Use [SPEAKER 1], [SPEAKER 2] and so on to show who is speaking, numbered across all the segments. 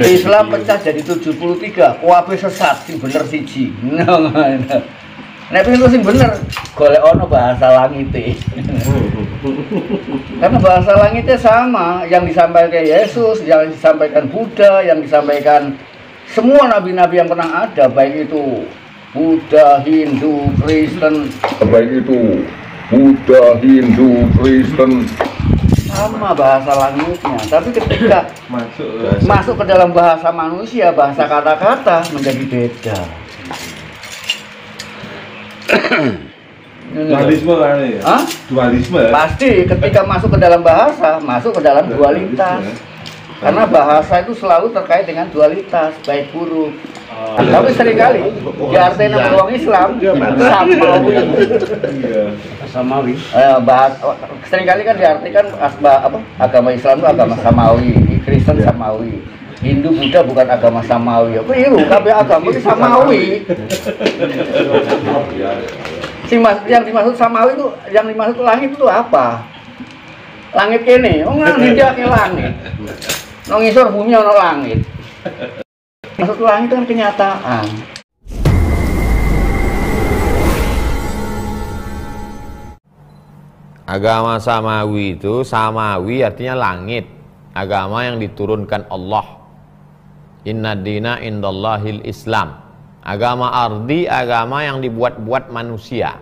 [SPEAKER 1] Islam pecah jadi 73, kuwabe sesat sing bener siji. Nek pintu sing bener golek ono bahasa langite. Karena bahasa langitnya sama, yang disampaikan Yesus, yang disampaikan Buddha, yang disampaikan semua nabi-nabi yang pernah ada, baik itu Buddha, Hindu, Kristen, sama bahasa langitnya. Tapi ketika masuk ke dalam bahasa manusia, bahasa kata-kata menjadi beda.
[SPEAKER 2] Dualisme kan ya?
[SPEAKER 1] Hah?
[SPEAKER 2] Dualisme ya?
[SPEAKER 1] Pasti ketika masuk ke dalam bahasa, masuk ke dalam dualitas. Karena bahasa itu selalu terkait dengan dualitas, baik buruk. Tapi seringkali diartikan sama orang Islam samawi. Seringkali kan diartikan agama Islam itu agama samawi, Kristen samawi, Hindu Buddha bukan agama samawi. Keliru, kabeh agama itu samawi. Yang dimaksud samawi itu, yang dimaksud langit itu apa? Langit kene, nang dindiake langit. Nang ngisor bumi ana langit. Maksud langit itu kan kenyataan.
[SPEAKER 3] Agama samawi itu, samawi artinya langit. Agama yang diturunkan Allah. Inna dina indallahil Islam. Agama ardi, agama yang dibuat-buat manusia.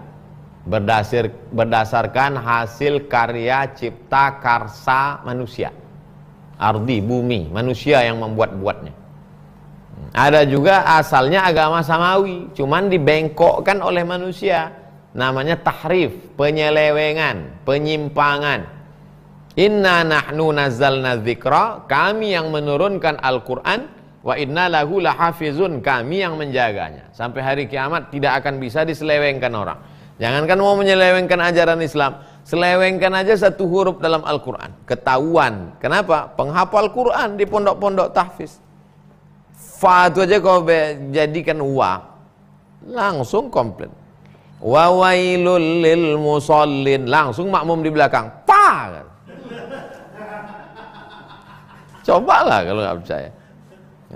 [SPEAKER 3] Berdasarkan hasil karya cipta karsa manusia. Ardi, bumi, manusia yang membuat-buatnya. Ada juga asalnya agama samawi, cuman dibengkokkan oleh manusia. Namanya tahrif, penyelewengan, penyimpangan. Inna nahnu nazzalna dzikra, kami yang menurunkan Al-Quran, wa inna lahu lahafizun, kami yang menjaganya. Sampai hari kiamat tidak akan bisa diselewengkan orang. Jangankan mau menyelewengkan ajaran Islam, selewengkan aja satu huruf dalam Al-Quran, ketahuan. Kenapa? Penghafal Quran di pondok-pondok tahfiz. Fa itu aja kau jadikan wa, langsung komplit. Wa wailul lil musallin, langsung makmum di belakang. Pa. Cobalah kalau nggak percaya.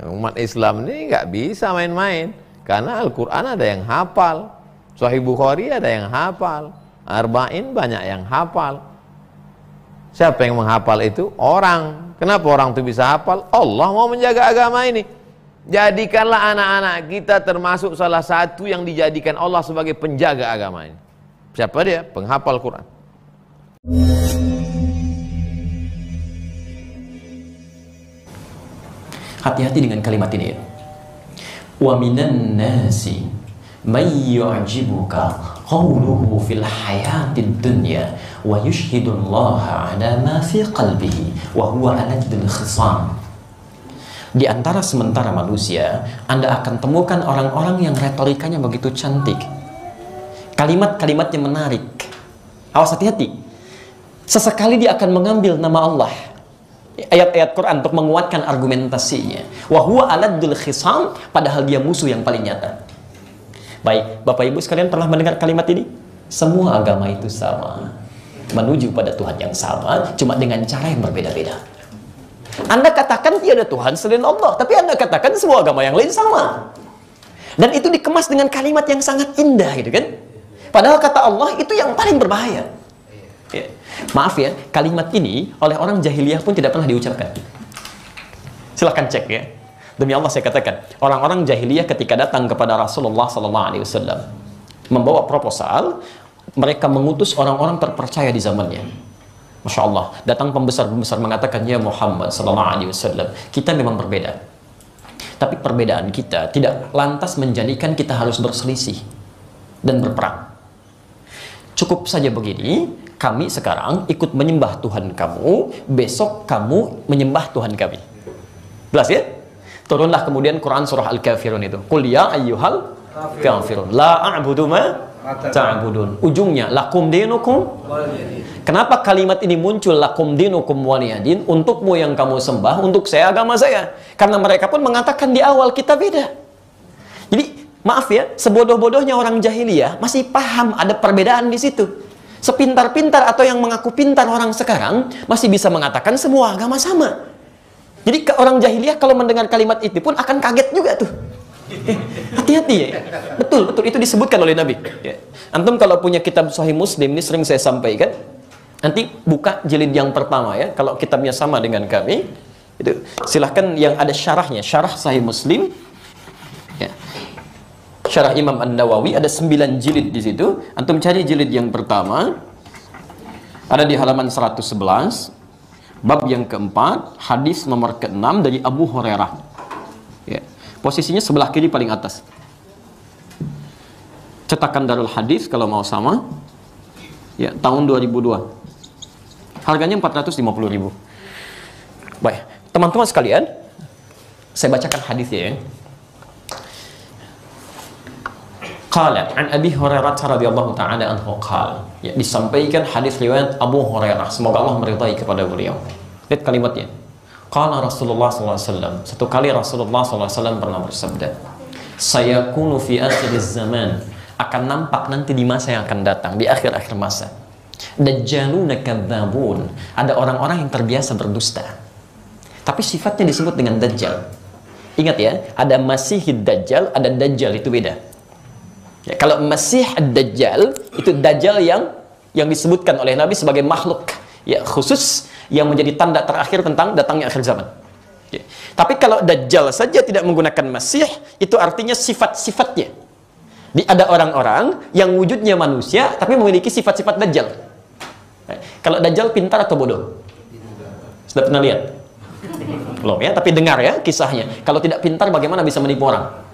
[SPEAKER 3] Umat Islam ini nggak bisa main-main, karena Al-Quran ada yang hafal, Sahih Bukhari ada yang hafal, Arba'in banyak yang hafal. Siapa yang menghafal itu? Orang. Kenapa orang itu bisa hafal? Allah mau menjaga agama ini. Jadikanlah anak-anak kita termasuk salah satu yang dijadikan Allah sebagai penjaga agama ini. Siapa dia? Penghafal Quran.
[SPEAKER 4] Hati-hati dengan kalimat ini ya. Wa minan nasi may yu'jibuka qawluhu fil hayatid dunya wa yushhidullaha ala ma fi qalbihi wa huwa aladul khisam. Di antara sementara manusia, Anda akan temukan orang-orang yang retorikanya begitu cantik, kalimat-kalimatnya menarik. Awas, hati-hati. Sesekali dia akan mengambil nama Allah, ayat-ayat Quran untuk menguatkan argumentasinya. Wa huwa aladul khisam, padahal dia musuh yang paling nyata. Baik, Bapak Ibu sekalian pernah mendengar kalimat ini? Semua agama itu sama, menuju pada Tuhan yang sama, cuma dengan cara yang berbeda-beda. Anda katakan tiada Tuhan selain Allah, tapi Anda katakan semua agama yang lain sama. Dan itu dikemas dengan kalimat yang sangat indah, gitu kan? Padahal kata Allah itu yang paling berbahaya. Ya. Maaf ya, kalimat ini oleh orang jahiliyah pun tidak pernah diucapkan. Silahkan cek ya. Demi Allah saya katakan, orang-orang jahiliyah ketika datang kepada Rasulullah SAW membawa proposal, mereka mengutus orang-orang terpercaya di zamannya. Masya Allah, datang pembesar-pembesar mengatakan, ya Muhammad SAW, kita memang berbeda. Tapi perbedaan kita tidak lantas menjadikan kita harus berselisih dan berperang. Cukup saja begini, kami sekarang ikut menyembah Tuhan kamu, besok kamu menyembah Tuhan kami. Jelas ya? Turunlah kemudian Quran surah Al-Kafirun itu. Qul ya ayyuhal kafirun, la a'budu ma ta'budun. Ujungnya lakum dinukum. Kenapa kalimat ini muncul, lakum dinukum waliyadin, untukmu yang kamu sembah, untuk saya agama saya? Karena mereka pun mengatakan di awal kita beda. Jadi maaf ya, sebodoh-bodohnya orang jahiliyah masih paham ada perbedaan di situ. Sepintar-pintar atau yang mengaku pintar orang sekarang masih bisa mengatakan semua agama sama. Jadi orang jahiliyah kalau mendengar kalimat itu pun akan kaget juga tuh. Hati-hati ya. Betul, betul, itu disebutkan oleh Nabi. Ya. Antum kalau punya kitab Sahih Muslim, ini sering saya sampaikan, nanti buka jilid yang pertama ya. Kalau kitabnya sama dengan kami, itu silahkan yang ada syarahnya, syarah Sahih Muslim. Ya. Syarah Imam An-Nawawi ada 9 jilid di situ. Antum cari jilid yang pertama, ada di halaman 111, bab yang keempat, hadis nomor ke-6 dari Abu Hurairah. Ya. Posisinya sebelah kiri paling atas. Cetakan Darul Hadis kalau mau sama. Ya, tahun 2002. Harganya 450.000. Baik, teman-teman sekalian, saya bacakan hadisnya ya. Qala an Abi Hurairah radhiyallahu ta'ala anhu qala. Ya, disampaikan hadis riwayat Abu Hurairah, semoga Allah meridai kepada beliau. Lihat kalimatnya. Qala Rasulullah SAW. Satu kali Rasulullah SAW pernah bersabda, sayakunu fi akhiriz zaman, akan nampak nanti di masa yang akan datang, di akhir-akhir masa, dajjaluna kadzabun, ada orang-orang yang terbiasa berdusta, tapi sifatnya disebut dengan dajjal. Ingat ya, ada Masihid Dajjal, ada Dajjal, itu beda ya. Kalau Masih Dajjal, itu Dajjal yang disebutkan oleh Nabi sebagai makhluk ya khusus yang menjadi tanda terakhir tentang datangnya akhir zaman. Ya. Tapi kalau Dajjal saja tidak menggunakan Masih, itu artinya sifat-sifatnya. Ada orang-orang yang wujudnya manusia tapi memiliki sifat-sifat Dajjal. Kalau Dajjal pintar atau bodoh? Sudah pernah lihat? Belum ya, tapi dengar ya kisahnya. Kalau tidak pintar bagaimana bisa menipu orang?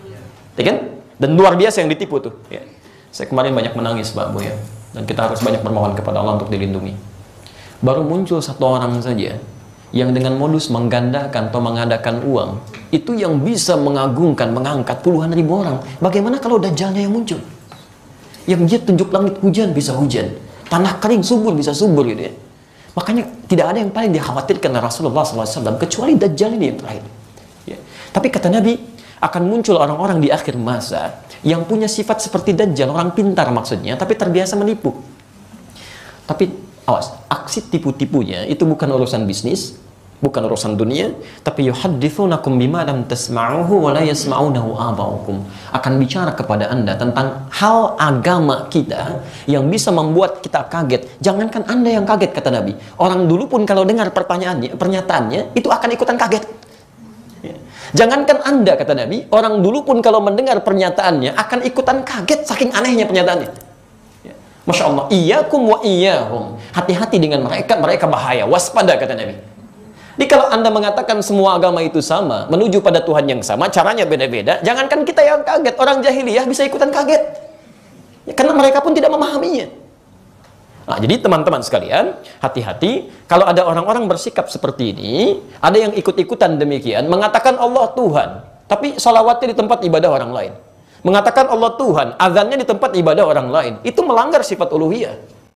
[SPEAKER 4] Ya kan? Dan luar biasa yang ditipu tuh. Ya. Saya kemarin banyak menangis Pak Bu ya. Dan kita harus banyak bermohon kepada Allah untuk dilindungi. Baru muncul satu orang saja yang dengan modus menggandakan atau mengadakan uang, itu yang bisa mengagungkan, mengangkat puluhan ribu orang. Bagaimana kalau Dajjalnya yang muncul? Yang dia tunjuk langit hujan bisa hujan, tanah kering subur bisa subur gitu ya. Makanya tidak ada yang paling dikhawatirkan oleh Rasulullah SAW kecuali Dajjal ini yang terakhir ya. Tapi kata Nabi, akan muncul orang-orang di akhir masa yang punya sifat seperti Dajjal, orang pintar maksudnya, tapi terbiasa menipu. Tapi awas, aksi tipu-tipunya itu bukan urusan bisnis, bukan urusan dunia, tapi yuhadditsunakum bima lam tasma'uhu wa la yasma'unahu aba'ukum. Akan bicara kepada Anda tentang hal agama kita yang bisa membuat kita kaget. Jangankan Anda yang kaget, kata Nabi. Orang dulu pun kalau dengar pernyataannya itu akan ikutan kaget. Ya. Jangankan Anda, kata Nabi, orang dulu pun kalau mendengar pernyataannya akan ikutan kaget saking anehnya pernyataannya. Masya Allah, iyyakum wa iyyahum. Hati-hati dengan mereka, mereka bahaya. Waspada, kata Nabi. Jadi kalau Anda mengatakan semua agama itu sama, menuju pada Tuhan yang sama, caranya beda-beda, jangankan kita yang kaget, orang jahiliyah bisa ikutan kaget. Ya, karena mereka pun tidak memahaminya. Nah, jadi teman-teman sekalian, hati-hati kalau ada orang-orang bersikap seperti ini, ada yang ikut-ikutan demikian, mengatakan Allah Tuhan, tapi salawatnya di tempat ibadah orang lain. Mengatakan Allah Tuhan, azannya di tempat ibadah orang lain, itu melanggar sifat uluhiyah.